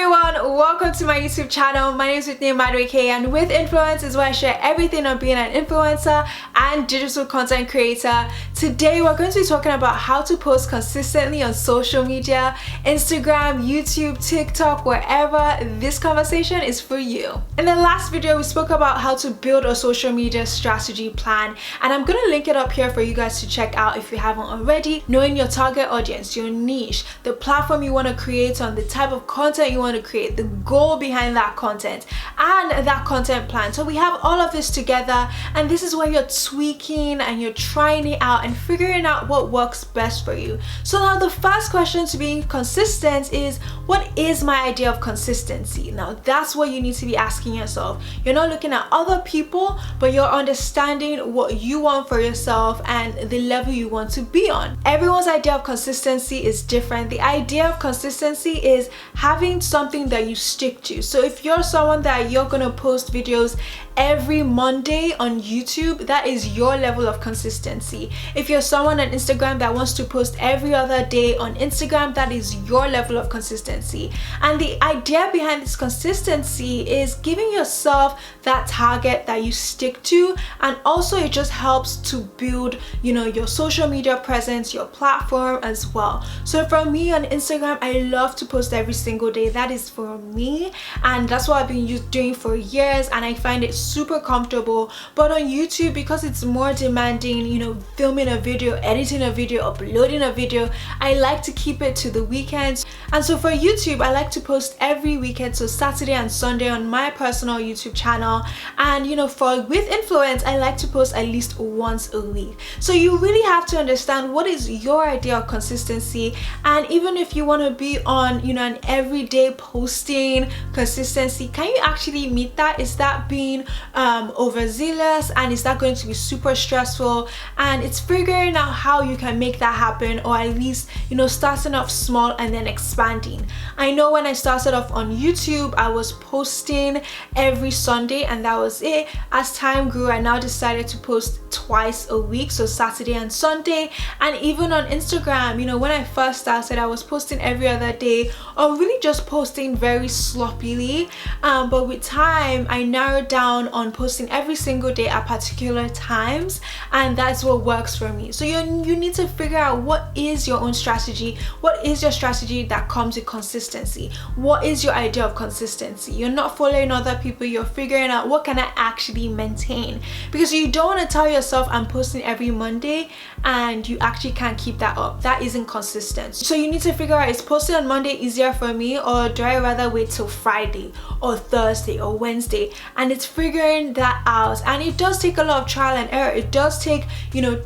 everyone, welcome to my YouTube channel. My name is Whitney Madwe K, and with Influence is where I share everything on being an influencer and digital content creator. Today we're going to be talking about how to post consistently on social media, Instagram, YouTube, TikTok, wherever. This conversation is for you. In the last video we spoke about how to build a social media strategy plan, and I'm going to link it up here for you guys to check out if you haven't already. Knowing your target audience, your niche, the platform you want to create on, the type of content you want to create, the goal behind that content, and that content plan. So we have all of this together, and this is where you're tweaking and you're trying it out and figuring out what works best for you. So now the first question to being consistent is, what is my idea of consistency? Now that's what you need to be asking yourself. You're not looking at other people, but you're understanding what you want for yourself and the level you want to be on. Everyone's idea of consistency is different. The idea of consistency is having something that you stick to. So if you're someone that you're gonna post videos every Monday on YouTube, that is your level of consistency. If you're someone on Instagram that wants to post every other day on Instagram, that is your level of consistency. And the idea behind this consistency is giving yourself that target that you stick to, and also it just helps to build, your social media presence, your platform as well. So for me on Instagram, I love to post every single day. That is for me, and that's what I've been doing for years, and I find it super comfortable. But on YouTube, because it's more demanding, filming a video, editing a video, uploading a video, I like to keep it to the weekends. And so for YouTube, I like to post every weekend, so Saturday and Sunday on my personal YouTube channel. And with Influence, I like to post at least once a week. So you really have to understand what is your idea of consistency, and even if you want to be on an everyday posting consistency, can you actually meet that? Is that being overzealous, and is that going to be super stressful? And it's figuring out how you can make that happen, or at least starting off small and then expanding. I know when I started off on YouTube, I was posting every Sunday and that was it. As time grew, I now decided to post twice a week, so Saturday and Sunday. And even on Instagram, when I first started, I was posting every other day, or really just posting very sloppily, but with time I narrowed down on posting every single day at particular times, and that's what works for me. So you need to figure out what is your own strategy. What is your strategy that comes with consistency? What is your idea of consistency? You're not following other people, you're figuring out what can I actually maintain, because you don't want to tell yourself I'm posting every Monday and you actually can't keep that up. That isn't consistent. So you need to figure out, is posting on Monday easier for me, or do I rather wait till Friday or Thursday or Wednesday? And it's figuring that out, and it does take a lot of trial and error. It does take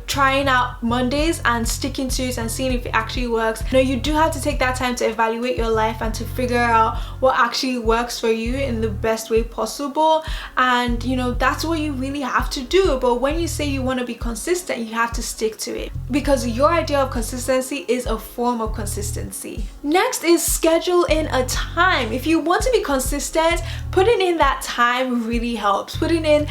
trying out Mondays and sticking to it and seeing if it actually works. You do have to take that time to evaluate your life and to figure out what actually works for you in the best way possible, and that's what you really have to do. But when you say you want to be consistent, you have to stick to it, because your idea of consistency is a form of consistency. Next is schedule in a time. If you want to be consistent, putting in that time really helps. Putting in,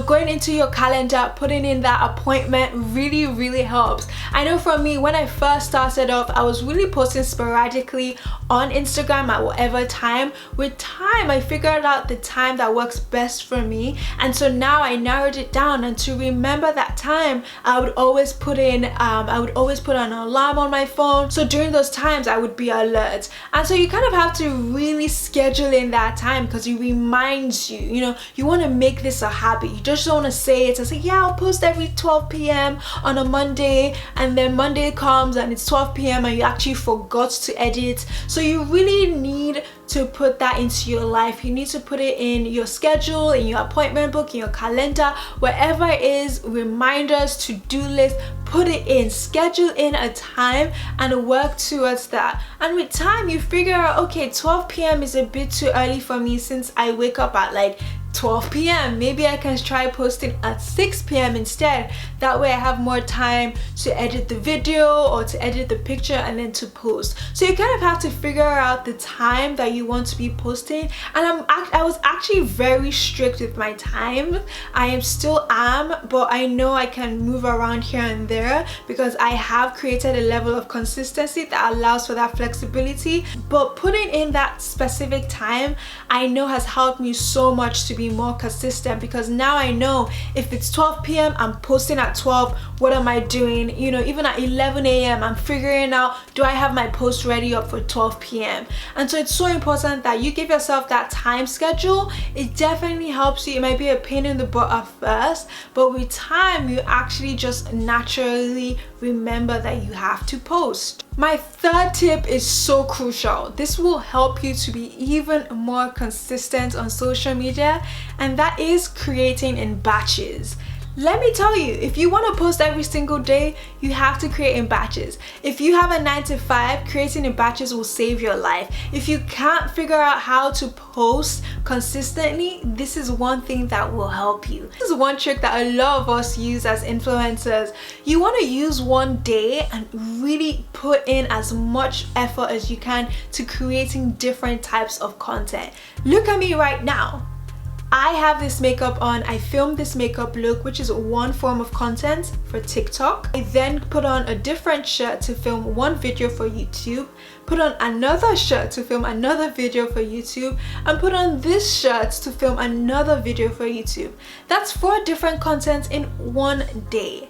going into your calendar, putting in that appointment really helps. I know for me, when I first started off, I was really posting sporadically on Instagram at whatever time. With time, I figured out the time that works best for me, and so now I narrowed it down. And to remember that time, I would always put an alarm on my phone, so during those times I would be alert. And so you kind of have to really schedule in that time, because it reminds you, you want to make this a habit. You just don't want to say it and say, yeah, I'll post every 12 p.m. on a Monday, and then Monday comes and it's 12 p.m. and you actually forgot to edit. So you really need to put that into your life. You need to put it in your schedule, in your appointment book, in your calendar, wherever it is, reminders, to-do list. Put it in, schedule in a time and work towards that. And with time, you figure out, okay, 12 p.m. is a bit too early for me, since I wake up at like 12 p.m. Maybe I can try posting at 6 p.m. instead. That way I have more time to edit the video or to edit the picture and then to post. So you kind of have to figure out the time that you want to be posting. And I was actually very strict with my time. I still am, but I know I can move around here and there because I have created a level of consistency that allows for that flexibility. But putting in that specific time, I know has helped me so much to be more consistent, because now I know if it's 12 p.m. I'm posting at 12. What am I doing? You know, even at 11 a.m. I'm figuring out, do I have my post ready up for 12 p.m. And so it's so important that you give yourself that time schedule. It definitely helps you. It might be a pain in the butt at first, but with time you actually just naturally remember that you have to post. My third tip is so crucial. This will help you to be even more consistent on social media, and that is creating in batches. Let me tell you, if you want to post every single day, you have to create in batches. If you have a 9 to 5, creating in batches will save your life. If you can't figure out how to post consistently, this is one thing that will help you. This is one trick that a lot of us use as influencers. You want to use one day and really put in as much effort as you can to creating different types of content. Look at me right now. I have this makeup on. I filmed this makeup look, which is one form of content for TikTok. I then put on a different shirt to film one video for YouTube, put on another shirt to film another video for YouTube, and put on this shirt to film another video for YouTube. That's 4 different contents in one day.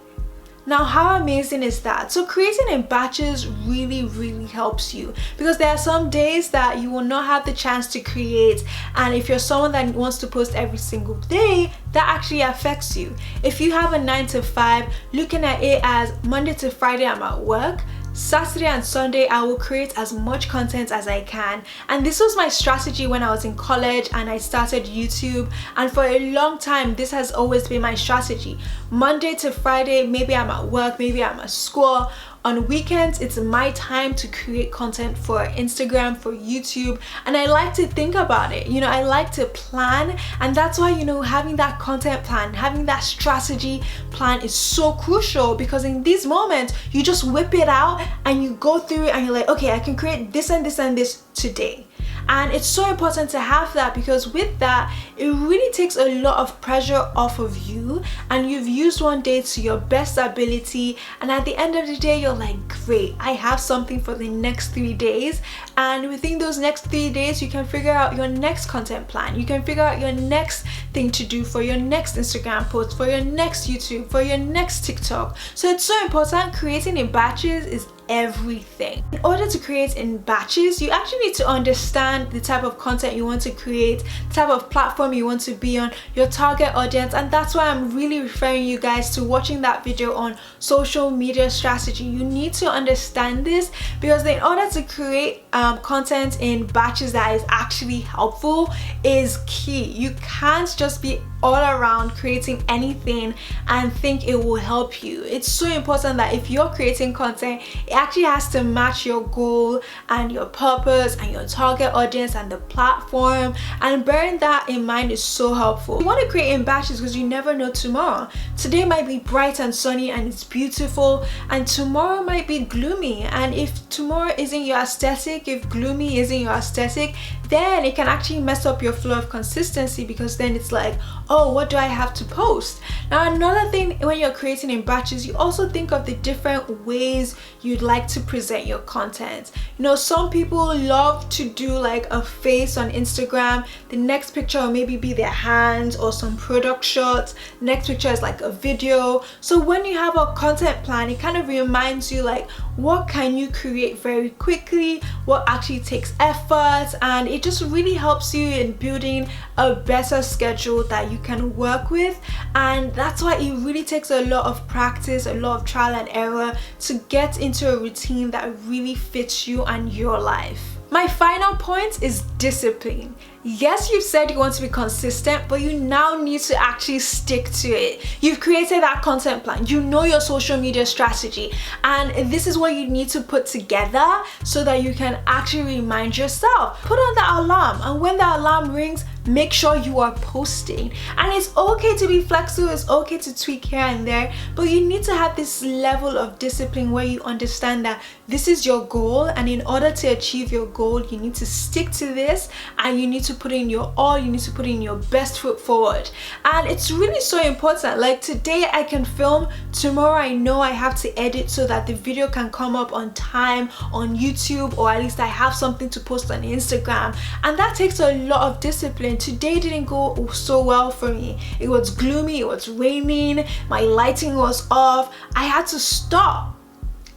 Now, how amazing is that? So creating in batches really helps you, because there are some days that you will not have the chance to create, and if you're someone that wants to post every single day, that actually affects you. If you have a 9 to 5, looking at it as Monday to Friday I'm at work, Saturday and Sunday I will create as much content as I can. And this was my strategy when I was in college and I started YouTube, and for a long time this has always been my strategy. Monday to Friday, maybe I'm at work, maybe I'm at school. On weekends, it's my time to create content for Instagram, for YouTube, and I like to think about it. You know, I like to plan, and that's why, you know, having that content plan, having that strategy plan is so crucial, because in these moments, you just whip it out and you go through it and you're like, okay, I can create this and this and this today. And it's so important to have that, because with that, it really takes a lot of pressure off of you, and you've used one day to your best ability, and at the end of the day you're like, great, I have something for the next 3 days. And within those next 3 days you can figure out your next content plan, you can figure out your next thing to do for your next Instagram post, for your next YouTube, for your next TikTok. So it's so important. Creating in batches is everything. In order to create in batches, you actually need to understand the type of content you want to create, the type of platform you want to be on, your target audience, and that's why I'm really referring you guys to watching that video on social media strategy. You need to understand this, because in order to create content in batches that is actually helpful is key. You can't just be all around creating anything and think it will help you. It's so important that if you're creating content, it actually has to match your goal and your purpose and your target audience and the platform, and bearing that in mind is so helpful. You want to create in batches because you never know tomorrow. Today might be bright and sunny and it's beautiful, and tomorrow might be gloomy, and if tomorrow isn't your aesthetic, if gloomy isn't your aesthetic, then it can actually mess up your flow of consistency, because then it's like, oh, what do I have to post? Now, another thing when you're creating in batches, you also think of the different ways you'd like to present your content. You know, some people love to do like a face on Instagram. The next picture will maybe be their hands or some product shots. Next picture is like a video. So when you have a content plan, it kind of reminds you like, what can you create very quickly, what actually takes effort, and it just really helps you in building a better schedule that you can work with. And that's why it really takes a lot of practice, a lot of trial and error to get into a routine that really fits you and your life. My final point is discipline. Yes, you've said you want to be consistent, but you now need to actually stick to it. You've created that content plan, you know your social media strategy, and this is what you need to put together so that you can actually remind yourself. Put on the alarm, and when the alarm rings, make sure you are posting. And it's okay to be flexible, it's okay to tweak here and there, but you need to have this level of discipline where you understand that this is your goal, and in order to achieve your goal, you need to stick to this, and you need to put in your all, you need to put in your best foot forward. And it's really so important. Like today I can film, tomorrow I know I have to edit so that the video can come up on time on YouTube, or at least I have something to post on Instagram, and that takes a lot of discipline. Today didn't go so well for me. It was gloomy, it was raining, my lighting was off, I had to stop.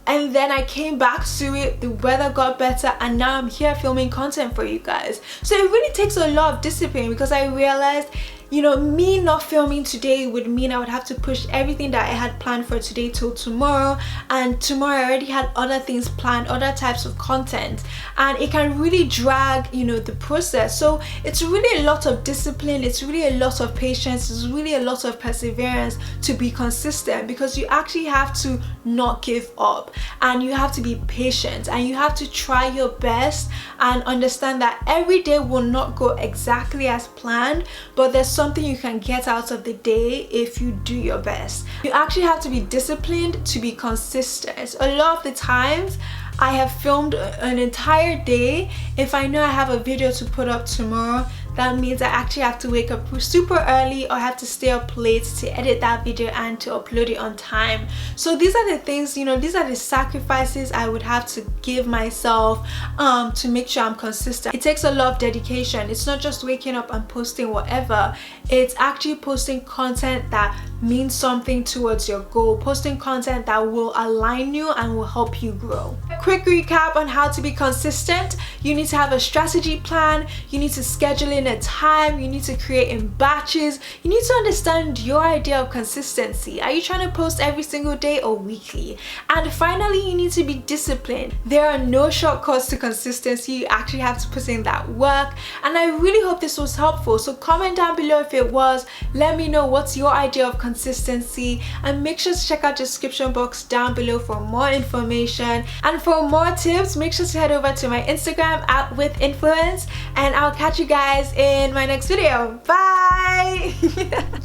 And then I came back to it, the weather got better, and now I'm here filming content for you guys. So it really takes a lot of discipline, because I realized, you know, me not filming today would mean I would have to push everything that I had planned for today till tomorrow, and tomorrow I already had other things planned, other types of content, and it can really drag, you know, the process. So it's really a lot of discipline, it's really a lot of patience, it's really a lot of perseverance to be consistent, because you actually have to not give up, and you have to be patient, and you have to try your best and understand that every day will not go exactly as planned, but there's something you can get out of the day if you do your best. You actually have to be disciplined to be consistent. A lot of the times I have filmed an entire day. If I know I have a video to put up tomorrow, that means I actually have to wake up super early, or have to stay up late to edit that video and to upload it on time. So these are the things, you know, these are the sacrifices I would have to give myself to make sure I'm consistent. It takes a lot of dedication. It's not just waking up and posting whatever. It's actually posting content that means something towards your goal, posting content that will align you and will help you grow. A quick recap on how to be consistent. You need to have a strategy plan, you need to schedule in a time, you need to create in batches, you need to understand your idea of consistency. Are you trying to post every single day or weekly? And finally, you need to be disciplined. There are no shortcuts to consistency. You actually have to put in that work, and I really hope this was helpful. So comment down below if it was. Let me know what's your idea of consistency, and make sure to check out the description box down below for more information. And for more tips, make sure to head over to my Instagram @withinfluence, and I'll catch you guys in my next video. Bye.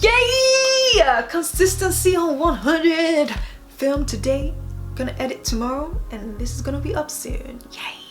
Yay! Consistency on 100. Film today, gonna edit tomorrow, and this is gonna be up soon. Yay!